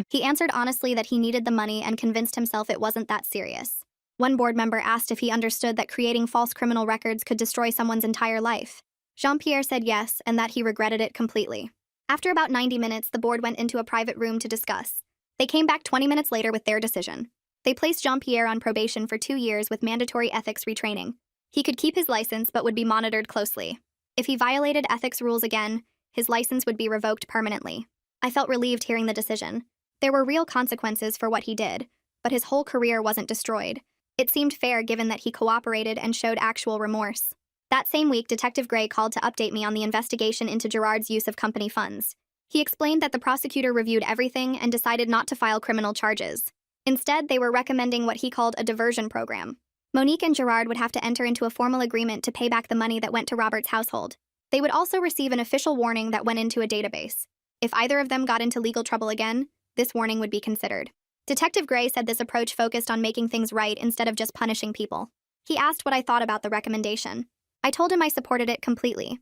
Speaker 1: He answered honestly that he needed the money and convinced himself it wasn't that serious. One board member asked if he understood that creating false criminal records could destroy someone's entire life. Jean-Pierre said yes, and that he regretted it completely. After about 90 minutes, the board went into a private room to discuss. They came back 20 minutes later with their decision. They placed Jean-Pierre on probation for 2 years with mandatory ethics retraining. He could keep his license but would be monitored closely. If he violated ethics rules again, his license would be revoked permanently. I felt relieved hearing the decision. There were real consequences for what he did, but his whole career wasn't destroyed. It seemed fair given that he cooperated and showed actual remorse. That same week, Detective Gray called to update me on the investigation into Gerard's use of company funds. He explained that the prosecutor reviewed everything and decided not to file criminal charges. Instead, they were recommending what he called a diversion program. Monique and Gerard would have to enter into a formal agreement to pay back the money that went to Robert's household. They would also receive an official warning that went into a database. If either of them got into legal trouble again, this warning would be considered. Detective Gray said this approach focused on making things right instead of just punishing people. He asked what I thought about the recommendation. I told him I supported it completely.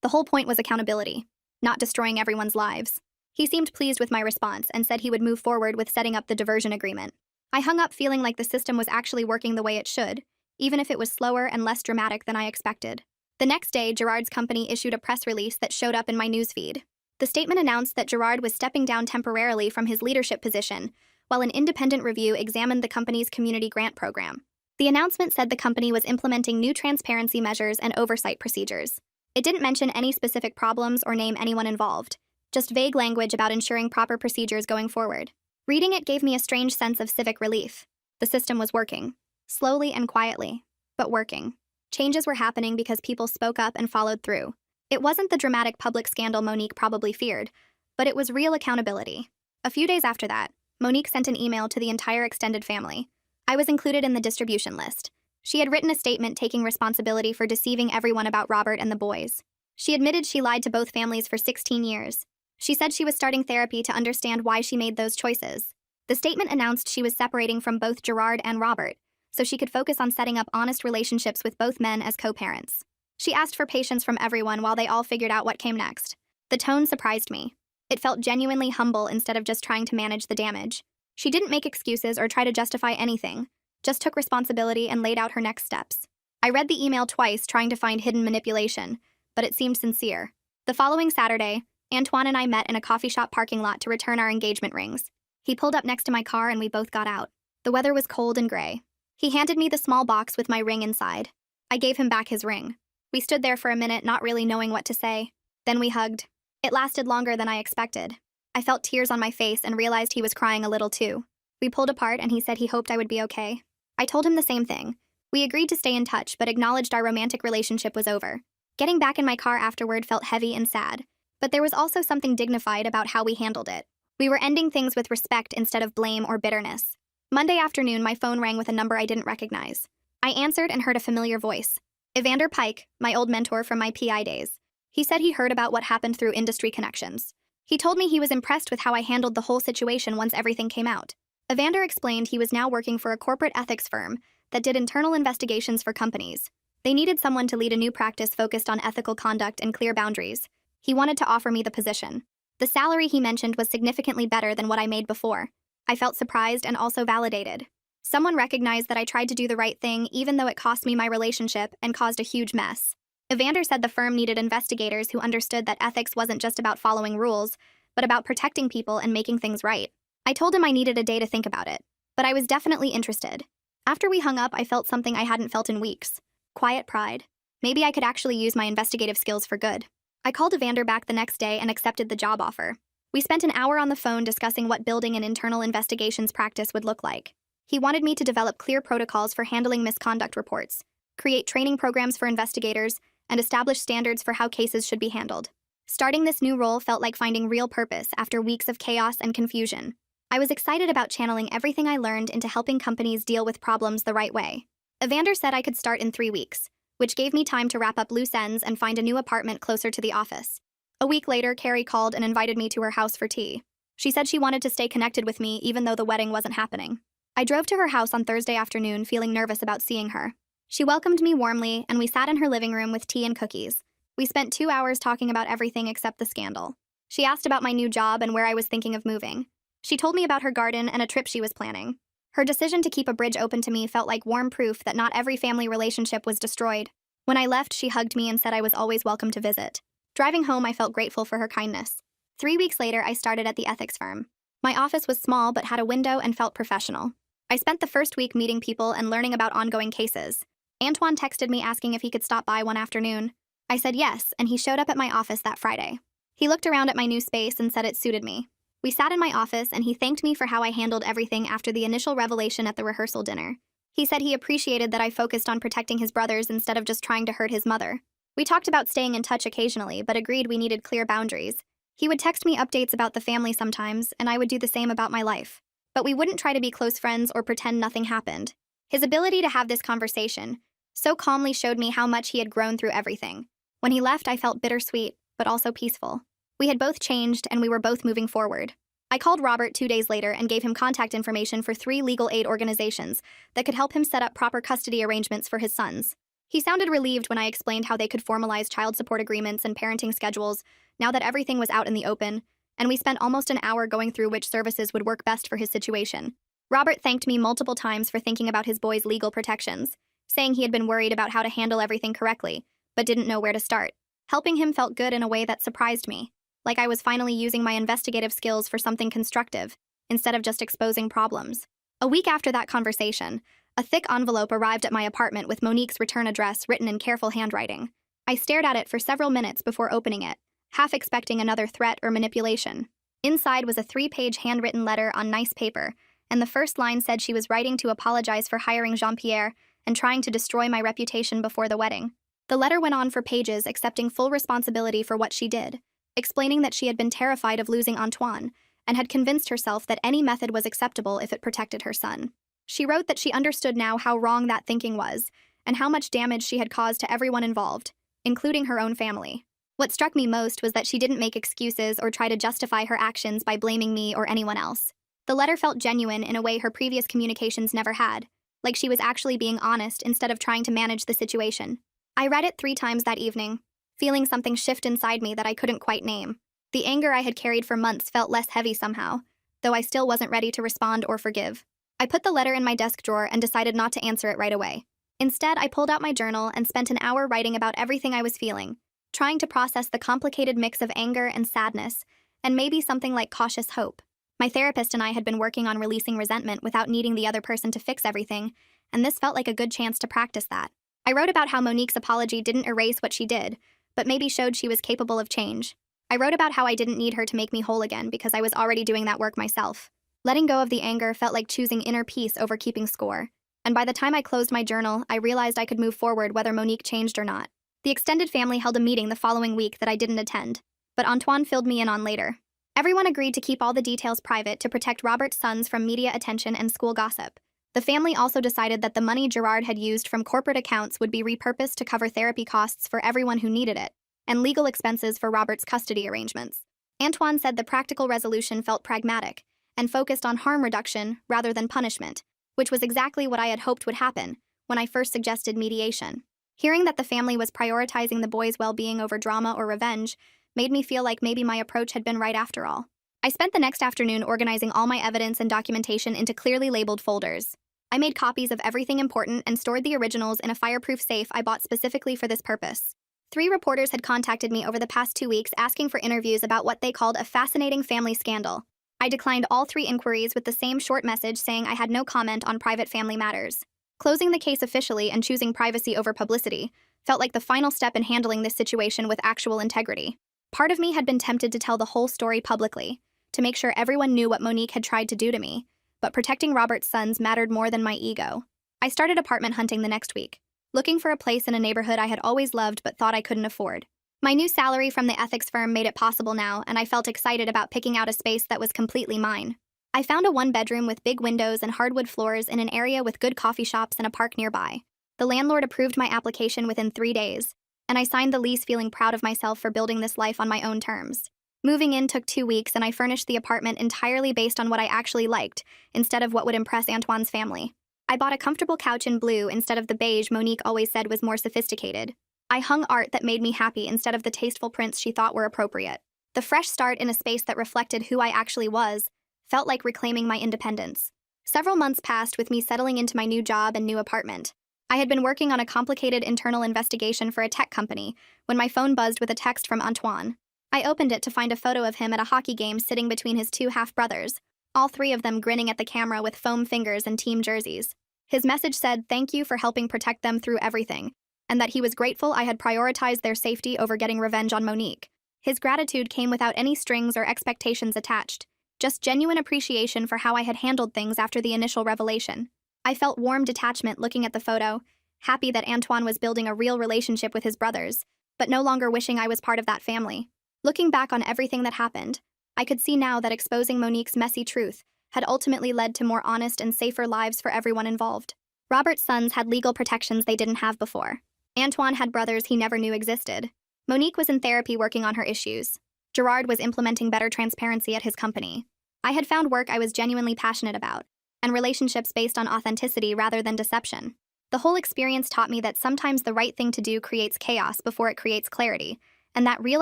Speaker 1: The whole point was accountability, not destroying everyone's lives. He seemed pleased with my response and said he would move forward with setting up the diversion agreement. I hung up feeling like the system was actually working the way it should, even if it was slower and less dramatic than I expected. The next day, Gerard's company issued a press release that showed up in my newsfeed. The statement announced that Gerard was stepping down temporarily from his leadership position, while an independent review examined the company's community grant program. The announcement said the company was implementing new transparency measures and oversight procedures. It didn't mention any specific problems or name anyone involved, just vague language about ensuring proper procedures going forward. Reading it gave me a strange sense of civic relief. The system was working. Slowly and quietly, but working. Changes were happening because people spoke up and followed through. It wasn't the dramatic public scandal Monique probably feared, but it was real accountability. A few days after that, Monique sent an email to the entire extended family. I was included in the distribution list. She had written a statement taking responsibility for deceiving everyone about Robert and the boys. She admitted she lied to both families for 16 years. She said she was starting therapy to understand why she made those choices. The statement announced she was separating from both Gerard and Robert, so she could focus on setting up honest relationships with both men as co-parents. She asked for patience from everyone while they all figured out what came next. The tone surprised me. It felt genuinely humble instead of just trying to manage the damage. She didn't make excuses or try to justify anything, just took responsibility and laid out her next steps. I read the email twice trying to find hidden manipulation, but it seemed sincere. The following Saturday, Antoine and I met in a coffee shop parking lot to return our engagement rings. He pulled up next to my car and we both got out. The weather was cold and gray. He handed me the small box with my ring inside. I gave him back his ring. We stood there for a minute, not really knowing what to say. Then we hugged. It lasted longer than I expected. I felt tears on my face and realized he was crying a little too. We pulled apart and he said he hoped I would be okay. I told him the same thing. We agreed to stay in touch but acknowledged our romantic relationship was over. Getting back in my car afterward felt heavy and sad. But there was also something dignified about how we handled it. We were ending things with respect instead of blame or bitterness. Monday afternoon, my phone rang with a number I didn't recognize. I answered and heard a familiar voice. Evander Pike, my old mentor from my PI days. He said he heard about what happened through industry connections. He told me he was impressed with how I handled the whole situation once everything came out. Evander explained he was now working for a corporate ethics firm that did internal investigations for companies. They needed someone to lead a new practice focused on ethical conduct and clear boundaries. He wanted to offer me the position. The salary he mentioned was significantly better than what I made before. I felt surprised and also validated. Someone recognized that I tried to do the right thing even though it cost me my relationship and caused a huge mess. Evander said the firm needed investigators who understood that ethics wasn't just about following rules, but about protecting people and making things right. I told him I needed a day to think about it, but I was definitely interested. After we hung up, I felt something I hadn't felt in weeks. Quiet pride. Maybe I could actually use my investigative skills for good. I called Evander back the next day and accepted the job offer. We spent an hour on the phone discussing what building an internal investigations practice would look like. He wanted me to develop clear protocols for handling misconduct reports, create training programs for investigators, and establish standards for how cases should be handled. Starting this new role felt like finding real purpose after weeks of chaos and confusion. I was excited about channeling everything I learned into helping companies deal with problems the right way. Evander said I could start in 3 weeks, which gave me time to wrap up loose ends and find a new apartment closer to the office. A week later, Carrie called and invited me to her house for tea. She said she wanted to stay connected with me even though the wedding wasn't happening. I drove to her house on Thursday afternoon feeling nervous about seeing her. She welcomed me warmly and we sat in her living room with tea and cookies. We spent 2 hours talking about everything except the scandal. She asked about my new job and where I was thinking of moving. She told me about her garden and a trip she was planning. Her decision to keep a bridge open to me felt like warm proof that not every family relationship was destroyed. When I left, she hugged me and said I was always welcome to visit. Driving home, I felt grateful for her kindness. 3 weeks later, I started at the ethics firm. My office was small but had a window and felt professional. I spent the first week meeting people and learning about ongoing cases. Antoine texted me asking if he could stop by one afternoon. I said yes, and he showed up at my office that Friday. He looked around at my new space and said it suited me. We sat in my office and he thanked me for how I handled everything after the initial revelation at the rehearsal dinner. He said he appreciated that I focused on protecting his brothers instead of just trying to hurt his mother. We talked about staying in touch occasionally, but agreed we needed clear boundaries. He would text me updates about the family sometimes, and I would do the same about my life. But we wouldn't try to be close friends or pretend nothing happened. His ability to have this conversation so calmly showed me how much he had grown through everything. When he left, I felt bittersweet, but also peaceful. We had both changed, and we were both moving forward. I called Robert 2 days later and gave him contact information for 3 legal aid organizations that could help him set up proper custody arrangements for his sons. He sounded relieved when I explained how they could formalize child support agreements and parenting schedules now that everything was out in the open, and we spent almost an hour going through which services would work best for his situation. Robert thanked me multiple times for thinking about his boy's legal protections, saying he had been worried about how to handle everything correctly, but didn't know where to start. Helping him felt good in a way that surprised me, like I was finally using my investigative skills for something constructive, instead of just exposing problems. A week after that conversation, a thick envelope arrived at my apartment with Monique's return address written in careful handwriting. I stared at it for several minutes before opening it, half expecting another threat or manipulation. Inside was a 3-page handwritten letter on nice paper, and the first line said she was writing to apologize for hiring Jean-Pierre and trying to destroy my reputation before the wedding. The letter went on for pages, accepting full responsibility for what she did, explaining that she had been terrified of losing Antoine and had convinced herself that any method was acceptable if it protected her son. She wrote that she understood now how wrong that thinking was and how much damage she had caused to everyone involved, including her own family. What struck me most was that she didn't make excuses or try to justify her actions by blaming me or anyone else. The letter felt genuine in a way her previous communications never had, like she was actually being honest instead of trying to manage the situation. I read it 3 times that evening, feeling something shift inside me that I couldn't quite name. The anger I had carried for months felt less heavy somehow, though I still wasn't ready to respond or forgive. I put the letter in my desk drawer and decided not to answer it right away. Instead, I pulled out my journal and spent an hour writing about everything I was feeling, trying to process the complicated mix of anger and sadness, and maybe something like cautious hope. My therapist and I had been working on releasing resentment without needing the other person to fix everything, and this felt like a good chance to practice that. I wrote about how Monique's apology didn't erase what she did, but maybe showed she was capable of change. I wrote about how I didn't need her to make me whole again because I was already doing that work myself. Letting go of the anger felt like choosing inner peace over keeping score. And by the time I closed my journal, I realized I could move forward whether Monique changed or not. The extended family held a meeting the following week that I didn't attend, but Antoine filled me in on later. Everyone agreed to keep all the details private to protect Robert's sons from media attention and school gossip. The family also decided that the money Gerard had used from corporate accounts would be repurposed to cover therapy costs for everyone who needed it, and legal expenses for Robert's custody arrangements. Antoine said the practical resolution felt pragmatic and focused on harm reduction rather than punishment, which was exactly what I had hoped would happen when I first suggested mediation. Hearing that the family was prioritizing the boys' well-being over drama or revenge made me feel like maybe my approach had been right after all. I spent the next afternoon organizing all my evidence and documentation into clearly labeled folders. I made copies of everything important and stored the originals in a fireproof safe I bought specifically for this purpose. 3 reporters had contacted me over the past 2 weeks asking for interviews about what they called a fascinating family scandal. I declined all 3 inquiries with the same short message saying I had no comment on private family matters. Closing the case officially and choosing privacy over publicity felt like the final step in handling this situation with actual integrity. Part of me had been tempted to tell the whole story publicly, to make sure everyone knew what Monique had tried to do to me, but protecting Robert's sons mattered more than my ego. I started apartment hunting the next week, looking for a place in a neighborhood I had always loved but thought I couldn't afford. My new salary from the ethics firm made it possible now, and I felt excited about picking out a space that was completely mine. I found a 1-bedroom with big windows and hardwood floors in an area with good coffee shops and a park nearby. The landlord approved my application within 3 days, and I signed the lease feeling proud of myself for building this life on my own terms. Moving in took 2 weeks, and I furnished the apartment entirely based on what I actually liked, instead of what would impress Antoine's family. I bought a comfortable couch in blue instead of the beige Monique always said was more sophisticated. I hung art that made me happy instead of the tasteful prints she thought were appropriate. The fresh start in a space that reflected who I actually was felt like reclaiming my independence. Several months passed with me settling into my new job and new apartment. I had been working on a complicated internal investigation for a tech company when my phone buzzed with a text from Antoine. I opened it to find a photo of him at a hockey game sitting between his 2 half-brothers, all 3 of them grinning at the camera with foam fingers and team jerseys. His message said thank you for helping protect them through everything, and that he was grateful I had prioritized their safety over getting revenge on Monique. His gratitude came without any strings or expectations attached, just genuine appreciation for how I had handled things after the initial revelation. I felt warm detachment looking at the photo, happy that Antoine was building a real relationship with his brothers, but no longer wishing I was part of that family. Looking back on everything that happened, I could see now that exposing Monique's messy truth had ultimately led to more honest and safer lives for everyone involved. Robert's sons had legal protections they didn't have before. Antoine had brothers he never knew existed. Monique was in therapy working on her issues. Gerard was implementing better transparency at his company. I had found work I was genuinely passionate about, and relationships based on authenticity rather than deception. The whole experience taught me that sometimes the right thing to do creates chaos before it creates clarity, and that real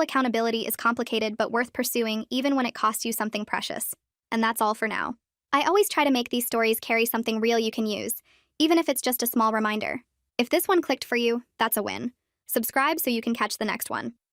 Speaker 1: accountability is complicated but worth pursuing even when it costs you something precious. And that's all for now. I always try to make these stories carry something real you can use, even if it's just a small reminder. If this one clicked for you, that's a win. Subscribe so you can catch the next one.